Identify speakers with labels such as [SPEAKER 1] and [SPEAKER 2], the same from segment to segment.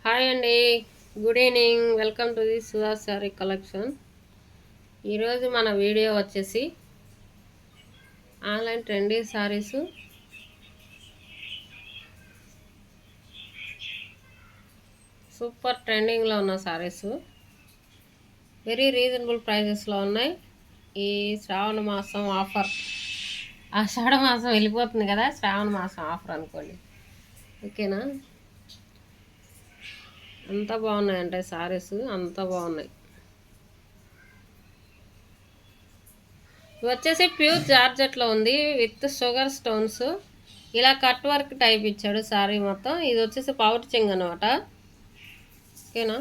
[SPEAKER 1] Hi అండి, good evening. Welcome to the Sudha sari collection. ఈరోజు మన వీడియో వచ్చేసి ఆన్లైన్ ట్రెండీ శారీస్, సూపర్ ట్రెండింగ్లో ఉన్న శారీస్ వెరీ రీజనబుల్ ప్రైజెస్లో ఉన్నాయి. ఈ శ్రావణ మాసం ఆఫర్, ఆషాఢ మాసం వెళ్ళిపోతుంది కదా, శ్రావణ మాసం ఆఫర్ అనుకోండి. ఓకేనా, అంత బాగున్నాయంటే శారీస్ అంత బాగున్నాయి. ఇవి వచ్చేసి ప్యూర్ జార్జెట్లో ఉంది విత్ షుగర్ స్టోన్స్. ఇలా కట్ వర్క్ టైప్ ఇచ్చాడు శారీ మొత్తం. ఇది వచ్చేసి పౌట్ చెంగ్ అనమాట. ఓకేనా,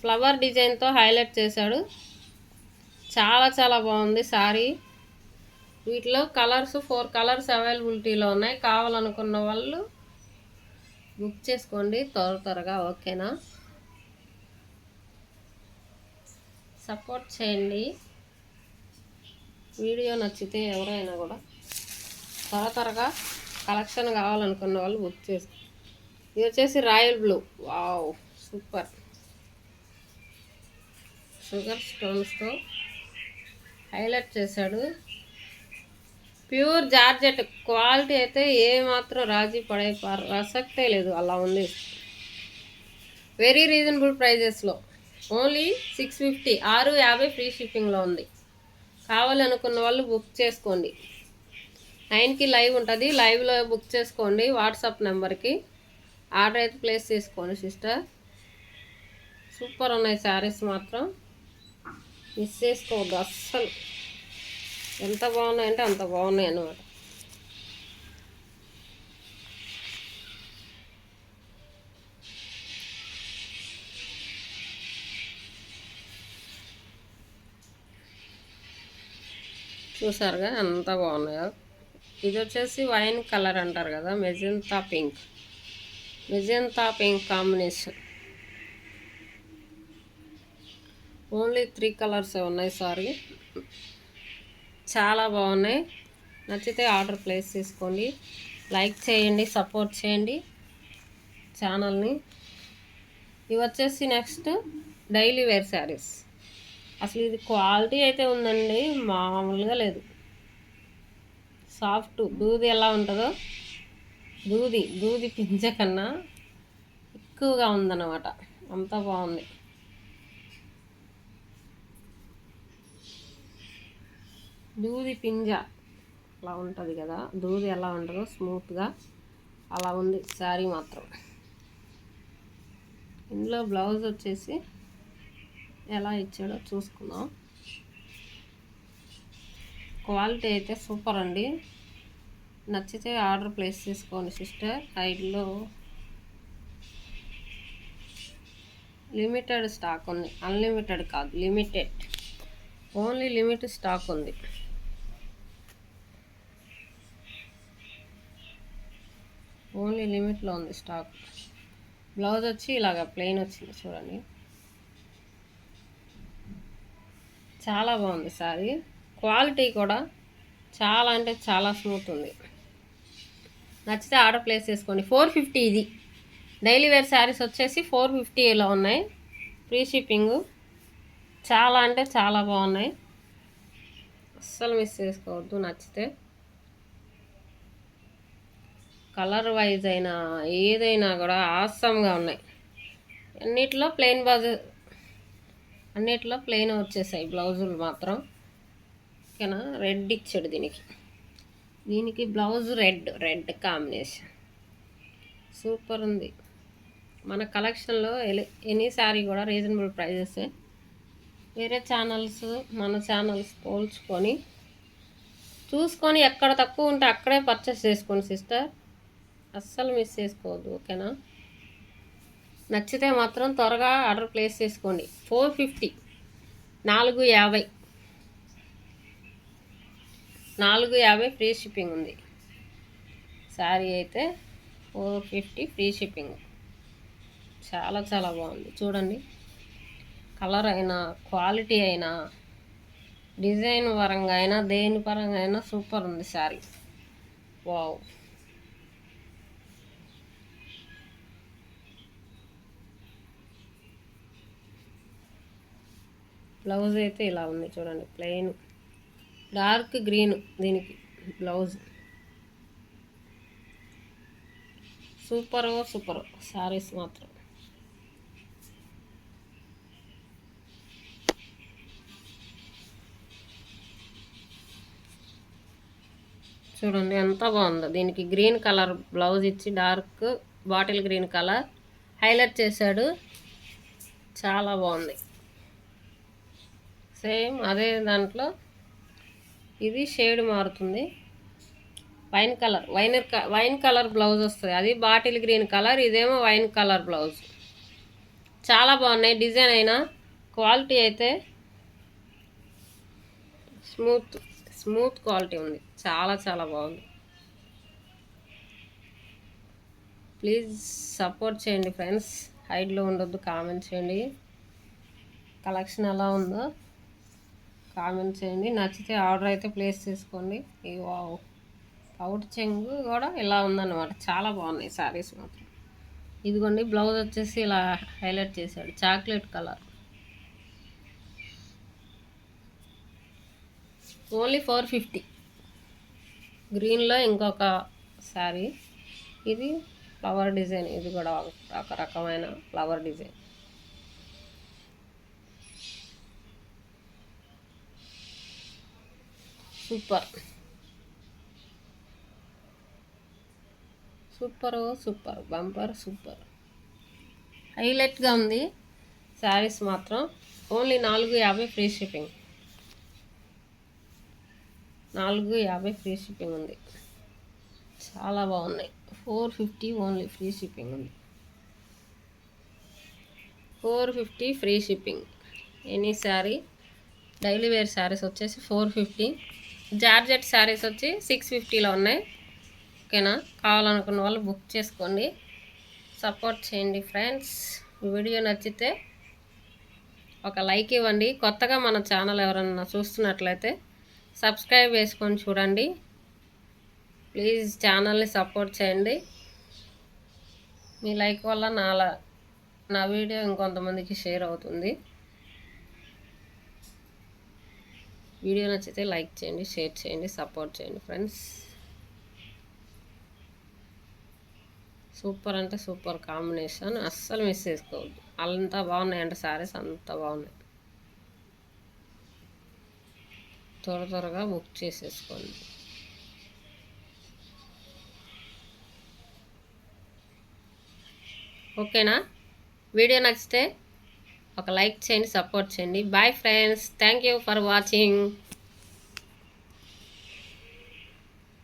[SPEAKER 1] ఫ్లవర్ డిజైన్తో హైలైట్ చేశాడు. చాలా చాలా బాగుంది శారీ. వీటిలో కలర్స్ 4 కలర్స్ అవైలబిలిటీలో ఉన్నాయి. కావాలనుకున్న వాళ్ళు బుక్ చేసుకోండి త్వరగా. ఓకేనా, సపోర్ట్ చేయండి. వీడియో నచ్చితే ఎవరైనా కూడా త్వరగా కలెక్షన్ కావాలనుకున్న వాళ్ళు బుక్ చేసుకో. ఇది వచ్చేసి royal blue. Wow, super. Sugar స్టోన్స్తో హైలైట్ చేశాడు. ప్యూర్ జార్జెట్ క్వాలిటీ అయితే ఏమాత్రం రాజీ పడే ప్రసక్తే లేదు, అలా ఉంది. వెరీ రీజనబుల్ ప్రైజెస్లో ఓన్లీ 650, 650 ఫ్రీ షిప్పింగ్లో ఉంది. కావాలనుకున్న వాళ్ళు బుక్ చేసుకోండి. 9కి లైవ్ ఉంటుంది. లైవ్లో బుక్ చేసుకోండి. వాట్సాప్ నెంబర్కి ఆర్డర్ అయితే ప్లేస్ చేసుకోండి సిస్టర్. సూపర్ ఉన్నాయి శారీస్, మాత్రం మిస్ చేసుకోవద్దు అస్సలు. ఎంత బాగున్నాయంటే అంత బాగున్నాయి అన్నమాట. చూసారుగా ఎంత బాగున్నాయో. ఇది వచ్చేసి వైన్ కలర్ అంటారు కదా, magenta pink. Magenta pink combination. Only 3 colours ఉన్నాయి. సారీ, చాలా బాగున్నాయి. నచ్చితే ఆర్డర్ ప్లేస్ చేసుకోండి. లైక్ చేయండి, సపోర్ట్ చేయండి ఛానల్ని. ఇవి వచ్చేసి నెక్స్ట్ డైలీ వేర్ శారీస్. అసలు ఇది క్వాలిటీ అయితే ఉందండి, మామూలుగా లేదు. సాఫ్ట్ దూది ఎలా ఉంటుందో, దూది పింజ కన్నా ఎక్కువగా ఉందన్నమాట. అంత బాగుంది. దూది పింజ అలా ఉంటుంది కదా, దూది ఎలా ఉంటుందో స్మూత్గా అలా ఉంది శారీ మాత్రం. ఇందులో బ్లౌజ్ వచ్చేసి ఎలా ఇచ్చాడో చూసుకుందాం. క్వాలిటీ అయితే సూపర్ అండి. నచ్చితే ఆర్డర్ ప్లేస్ చేసుకోండి సిస్టర్. సైడ్లో లిమిటెడ్ స్టాక్ ఉంది, అన్లిమిటెడ్ కాదు, లిమిటెడ్. ఓన్లీ లిమిట్ స్టాక్ ఉంది. ఓన్లీ లిమిట్లో ఉంది స్టాక్. బ్లౌజ్ వచ్చి ఇలాగ ప్లెయిన్ వచ్చింది చూడండి. చాలా బాగుంది శారీ. క్వాలిటీ కూడా చాలా అంటే చాలా స్మూత్ ఉంది. నచ్చితే ఆర్డర్ ప్లేస్ చేసుకోండి. 450. ఇది డైలీ వేర్ శారీస్ వచ్చేసి 450లో ఉన్నాయి. Free shipping. చాలా అంటే చాలా బాగున్నాయి, అస్సలు మిస్ చేసుకోవద్దు. నచ్చితే కలర్ వైజ్ అయినా ఏదైనా కూడా ఆసమ్గా ఉన్నాయి. అన్నిట్లో ప్లెయిన్ వచ్చేసాయి బ్లౌజులు మాత్రం. ఓకేనా, రెడ్ ఇచ్చాడు దీనికి బ్లౌజ్ రెడ్ కాంబినేషన్. సూపర్ ఉంది. మన కలెక్షన్లో ఎనీ శారీ కూడా రీజనబుల్ ప్రైజెసే. వేరే ఛానల్స్ మన ఛానల్స్ పోల్చుకొని చూసుకొని ఎక్కడ తక్కువ ఉంటే అక్కడే పర్చేస్ చేసుకోండి సిస్టర్. అస్సలు మిస్ చేసుకోవద్దు. ఓకేనా, నచ్చితే మాత్రం త్వరగా ఆర్డర్ ప్లేస్ చేసుకోండి. 450, 450, 450 ఫ్రీ షిప్పింగ్ ఉంది. శారీ అయితే 450 ఫ్రీ షిప్పింగ్. చాలా చాలా బాగుంది చూడండి. కలర్ అయినా, క్వాలిటీ అయినా, డిజైన్ పరంగా అయినా, దేని పరంగా అయినా సూపర్ ఉంది శారీ. వావ్. బ్లౌజ్ అయితే ఇలా ఉంది చూడండి, ప్లెయిన్ డార్క్ గ్రీన్ దీనికి బ్లౌజ్. సూపర్ సూపర్ శారీస్ మాత్రం. చూడండి ఎంత బాగుందో. దీనికి గ్రీన్ కలర్ బ్లౌజ్ ఇచ్చి dark bottle green colour highlight చేశాడు. చాలా బాగుంది. సేమ్ అదే దాంట్లో ఇది షేడ్ మారుతుంది. వైన్ కలర్ బ్లౌజ్ వస్తుంది. అది బాటిల్ గ్రీన్ కలర్, ఇదేమో వైన్ కలర్ బ్లౌజ్. చాలా బాగున్నాయి. డిజైన్ అయినా క్వాలిటీ అయితే స్మూత్ క్వాలిటీ ఉంది. చాలా చాలా బాగుంది. ప్లీజ్ సపోర్ట్ చేయండి ఫ్రెండ్స్. హైడ్లో ఉండొద్దు, కామెంట్ చేయండి. కలెక్షన్ ఎలా ఉందో కామెంట్ చేయండి. నచ్చితే ఆర్డర్ అయితే ప్లేస్ చేసుకోండి. వావ్, పౌట్ చెంగు కూడా ఇలా ఉందన్నమాట. చాలా బాగున్నాయి శారీస్ మాత్రం. ఇదిగోండి బ్లౌజ్ వచ్చేసి ఇలా హైలైట్ చేశాడు, చాక్లెట్ కలర్. ఓన్లీ 450. గ్రీన్లో ఇంకొక శారీ, ఇది ఫ్లవర్ డిజైన్. ఇది కూడా ఒక రకమైన flower design. Super super super bumper super. హైలైట్గా ఉంది శారీస్ మాత్రం. Only 450 free shipping. 450 free shipping ఉంది. చాలా బాగున్నాయి. 450 ఓన్లీ ఫ్రీ షిప్పింగ్ ఉంది. 450 free shipping. Any sari daily wear saris వచ్చేసి 450. జార్జెట్ శారీస్ వచ్చి 650లో ఉన్నాయి. ఓకేనా? కావాలనుకున్న వాళ్ళు బుక్ చేసుకోండి. సపోర్ట్ చేయండి ఫ్రెండ్స్. వీడియో నచ్చితే ఒక లైక్ ఇవ్వండి. కొత్తగా మన ఛానల్ ఎవరన్నా చూస్తున్నట్లయితే సబ్స్క్రైబ్ చేసుకొని చూడండి. ప్లీజ్ ఛానల్ని సపోర్ట్ చేయండి. మీ లైక్ వల్ల నా వీడియో ఇంకొంతమందికి షేర్ అవుతుంది. వీడియో నచ్చితే లైక్ చేయండి, షేర్ చేయండి, సపోర్ట్ చేయండి ఫ్రెండ్స్. సూపర్ అంటే సూపర్ కాంబినేషన్, అస్సలు మిస్ చేసుకోవద్దు. అంత బాగున్నాయంటే శారీస్ అంత బాగున్నాయి. త్వరగా బుక్ చేసేసుకోండి. ఓకేనా? వీడియో నచ్చితే ఒక లైక్ చేయండి, సపోర్ట్ చేయండి. Bye friends. Thank you for watching.